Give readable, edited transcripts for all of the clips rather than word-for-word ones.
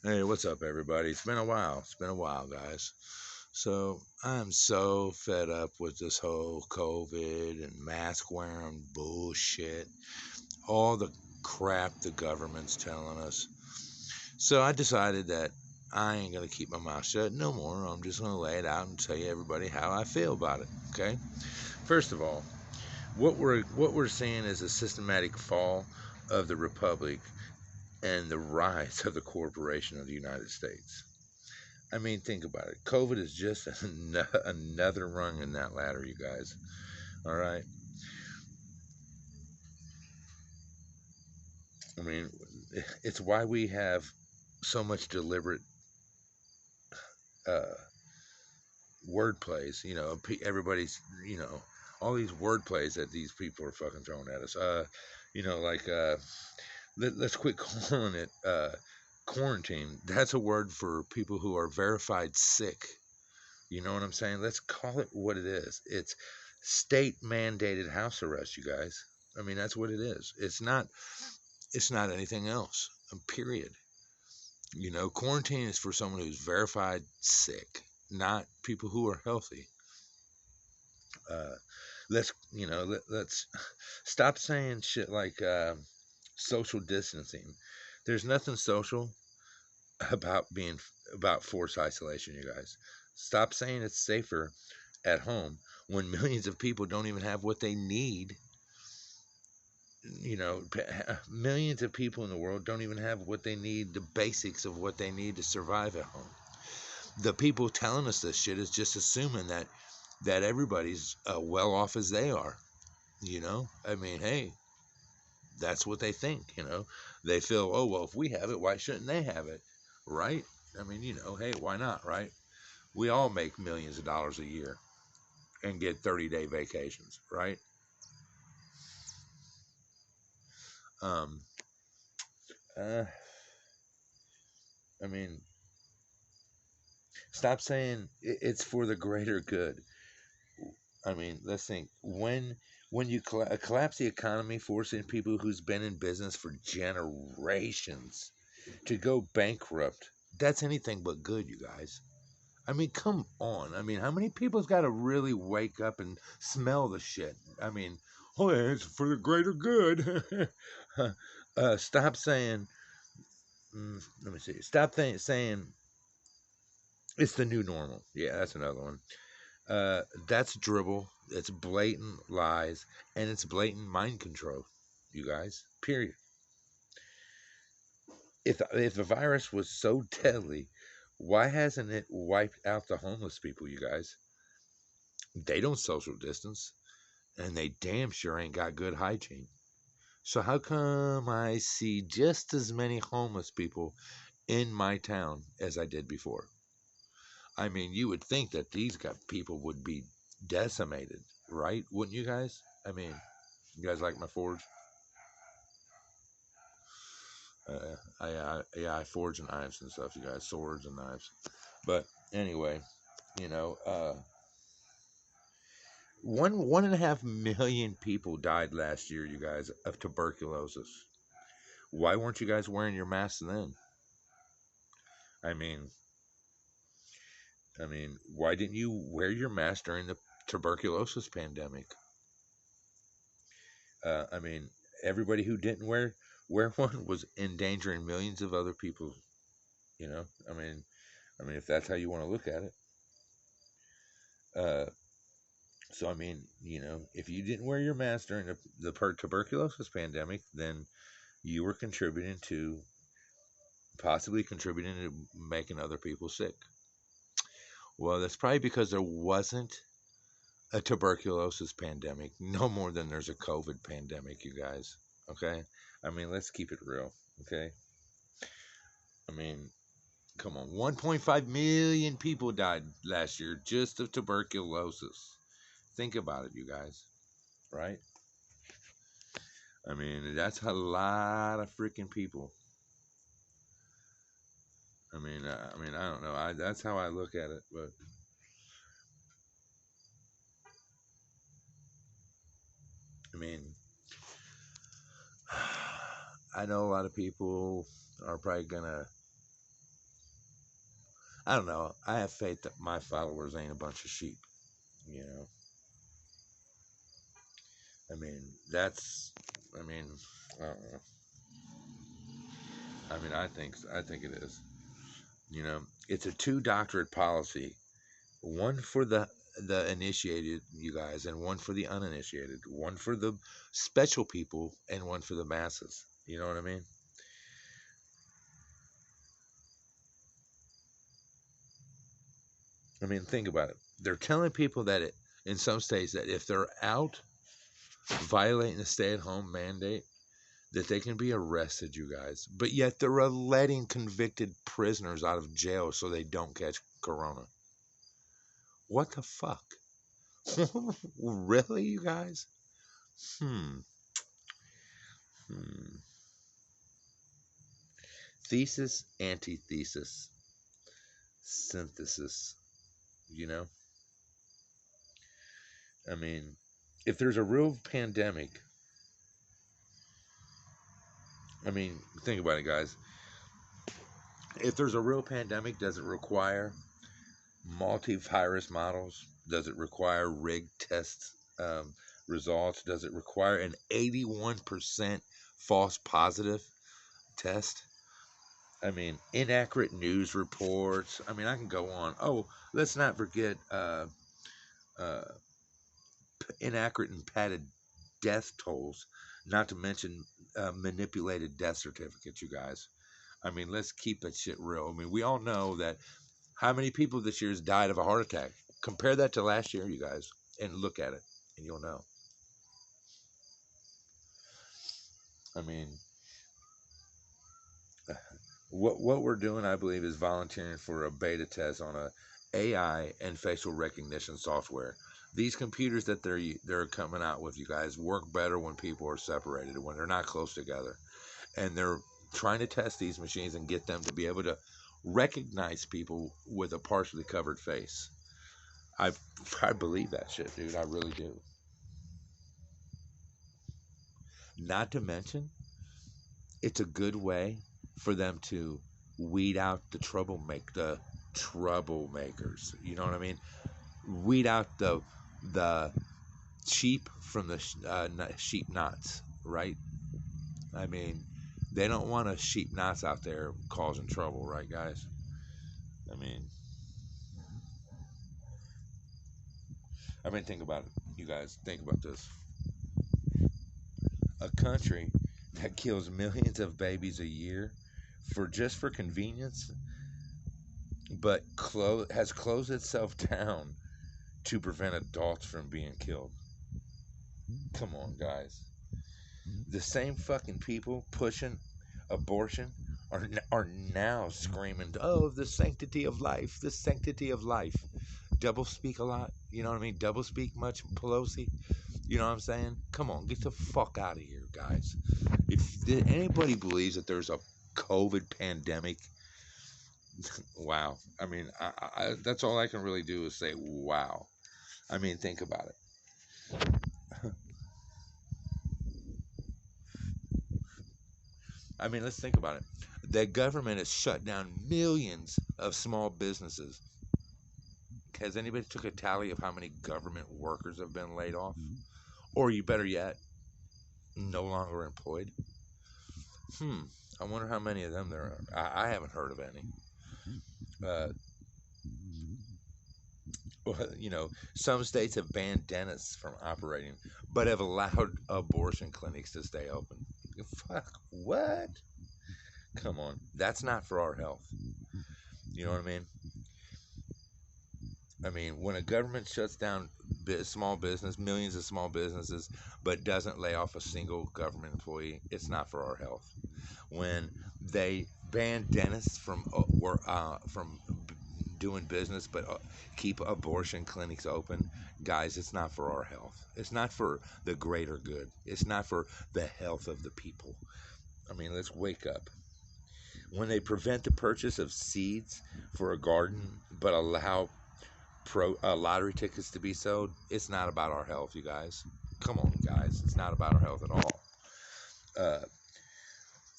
Hey, what's up, everybody? It's been a while. It's been a while, guys. So, I'm so fed up with this whole COVID and mask wearing bullshit, all the crap the government's telling us. So, I decided that I ain't going to keep my mouth shut no more. I'm just going to lay it out and tell you everybody how I feel about it, okay? First of all, what we're seeing is a systematic fall of the republic and the rise of the corporation of the United States. I mean, think about it. COVID is just another rung in that ladder, you guys. All right. I mean, it's why we have so much deliberate uh, word plays. Everybody's, all these word plays that these people are fucking throwing at us. Like, let's quit calling it quarantine. That's a word for people who are verified sick. You know what I'm saying? Let's call it what it is. It's state mandated house arrest, you guys. I mean, that's what it is. It's not anything else. Period. Quarantine is for someone who's verified sick, not people who are healthy. Uh, let's stop saying shit like social distancing. There's nothing social about being about forced isolation, you guys. Stop saying it's safer at home when millions of people don't even have what they need. Millions of people in the world don't even have what they need, the basics of what they need to survive at home. The people telling us this shit is just assuming that everybody's well off as they are. I mean, hey, that's what they think. They feel, oh well, if we have it, why shouldn't they have it, right? I mean, hey, why not, right? We all make millions of dollars a year and get 30-day vacations, right? Um, uh, I mean, stop saying it's for the greater good. I mean, let's think. When you collapse the economy, forcing people who's been in business for generations to go bankrupt, that's anything but good, you guys. I mean, come on. I mean, how many people's got to really wake up and smell the shit? I mean, oh, yeah, it's for the greater good. Stop saying. Let me see. Stop saying it's the new normal. Yeah, that's another one. That's dribble. It's blatant lies, and it's blatant mind control. You guys. Period. If the virus was so deadly, why hasn't it wiped out the homeless people? You guys. They don't social distance, and they damn sure ain't got good hygiene. So how come I see just as many homeless people in my town as I did before? I mean, you would think that these people would be decimated, right? Wouldn't you guys? I mean, you guys like my forge? I forge knives and stuff. You guys, swords and knives. But anyway, you know, uh, 1.5 million people died last year. You guys, of tuberculosis. Why weren't you guys wearing your masks then? I mean, why didn't you wear your mask during the tuberculosis pandemic? I mean, everybody who didn't wear one was endangering millions of other people. You know, if that's how you want to look at it. Uh, so if you didn't wear your mask during the tuberculosis pandemic, then you were possibly contributing to making other people sick. Well, that's probably because there wasn't a tuberculosis pandemic, no more than there's a COVID pandemic, you guys. Okay? Let's keep it real. Okay? I mean, come on. 1.5 million people died last year just of tuberculosis. Think about it, you guys. Right? That's a lot of freaking people. I don't know. That's how I look at it. But I mean, I know a lot of people are probably gonna I don't know. I have faith that my followers ain't a bunch of sheep. You know, I mean, that's. I mean, I don't know. I mean, I think it is. You know, it's a two doctorate policy. One for the initiated, you guys, and one for the uninitiated. One for the special people, and one for the masses. You know what I mean? I mean, think about it. They're telling people that in some states that if they're out violating the stay-at-home mandate, that they can be arrested, you guys. But yet they're letting convicted prisoners out of jail so they don't catch corona. What the fuck? Really, you guys? Hmm. Hmm. Thesis, antithesis, synthesis. You know? I mean, if there's a real pandemic, I mean, think about it, guys. If there's a real pandemic, does it require multi-virus models? Does it require rigged test results? Does it require an 81% false positive test? I mean, inaccurate news reports. I mean, I can go on. Oh, let's not forget uh, inaccurate and padded death tolls, not to mention manipulated death certificates, you guys. I mean, let's keep that shit real. I mean, we all know that how many people this year has died of a heart attack. Compare that to last year, you guys, and look at it, and you'll know. I mean, what we're doing, I believe, is volunteering for a beta test on a AI and facial recognition software. These computers that they're coming out with, you guys, work better when people are separated, when they're not close together, and they're trying to test these machines and get them to be able to recognize people with a partially covered face. I I believe that shit, dude. I really do. Not to mention, it's a good way for them to weed out the troublemakers. You know what I mean? Weed out the sheep from the sheep knots, right? I mean, they don't want a sheep knots out there causing trouble, right, guys? I mean, think about it. You guys, think about this. A country that kills millions of babies a year for just for convenience, but has closed itself down to prevent adults from being killed. Come on, guys. The same fucking people pushing abortion are now screaming, "Oh, the sanctity of life, the sanctity of life." Double speak a lot. You know what I mean? Double speak much, Pelosi. You know what I'm saying? Come on, get the fuck out of here, guys. If anybody believes that there's a COVID pandemic, wow. I mean, that's all I can really do is say, wow. I mean, think about it. I mean, let's think about it. The government has shut down millions of small businesses. Has anybody took a tally of how many government workers have been laid off? Or you better yet, no longer employed? Hmm. I wonder how many of them there are. I haven't heard of any. Uh, well, some states have banned dentists from operating, but have allowed abortion clinics to stay open. Fuck, what? Come on. That's not for our health. You know what I mean? I mean, when a government shuts down small business, millions of small businesses, but doesn't lay off a single government employee, it's not for our health. When they ban dentists from doing business, but keep abortion clinics open, guys, it's not for our health. It's not for the greater good. It's not for the health of the people. I mean, let's wake up. When they prevent the purchase of seeds for a garden, but allow lottery tickets to be sold, it's not about our health, you guys. Come on, guys. It's not about our health at all. Uh,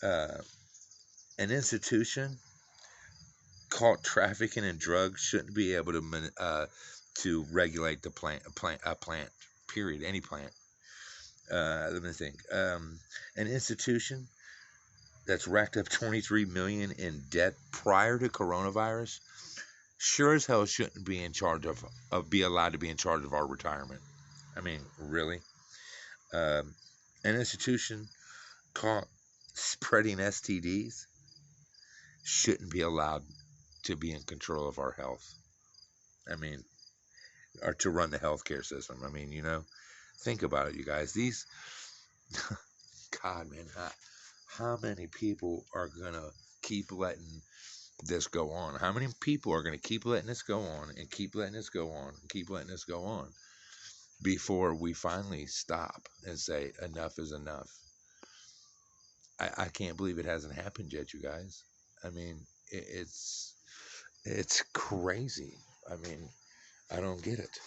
uh, an institution caught trafficking in drugs shouldn't be able to regulate the plant. Period. Any plant. Let me think. An institution that's racked up 23 million in debt prior to coronavirus sure as hell shouldn't be in charge of be allowed to be in charge of our retirement. I mean, really? Um, an institution caught spreading STDs shouldn't be allowed to be in control of our health. I mean, or to run the healthcare system. I mean, think about it, you guys. These, God, man, how many people are gonna keep letting this go on? How many people are gonna keep letting this go on and keep letting this go on and keep letting this go on before we finally stop and say enough is enough? I can't believe it hasn't happened yet, you guys. I mean, it's crazy. I mean, I don't get it.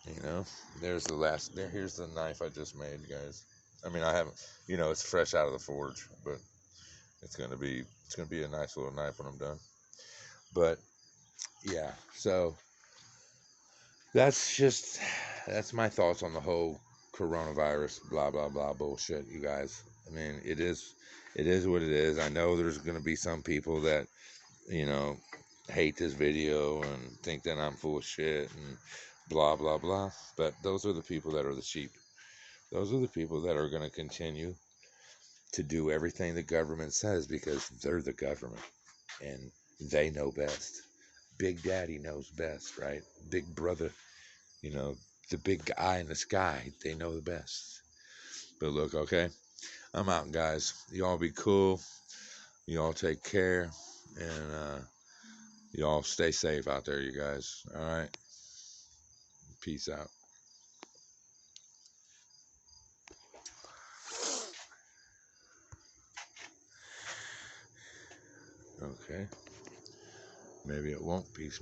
You know, there's the last. Here's the knife I just made, guys. I mean, I haven't. It's fresh out of the forge, but it's gonna be a nice little knife when I'm done. But yeah, so that's that's my thoughts on the whole coronavirus, blah blah blah bullshit, you guys. I mean, it is what it is. I know there's gonna be some people that you know hate this video and think that I'm full of shit and blah blah blah. But those are the people that are the sheep. Those are the people that are going to continue to do everything the government says because they're the government and they know best. Big Daddy knows best, right? Big Brother, you know, the big guy in the sky, they know the best. But look, okay, I'm out, guys. Y'all be cool. Y'all take care. And y'all stay safe out there, you guys. All right? Peace out. Okay. Maybe it won't. Peace.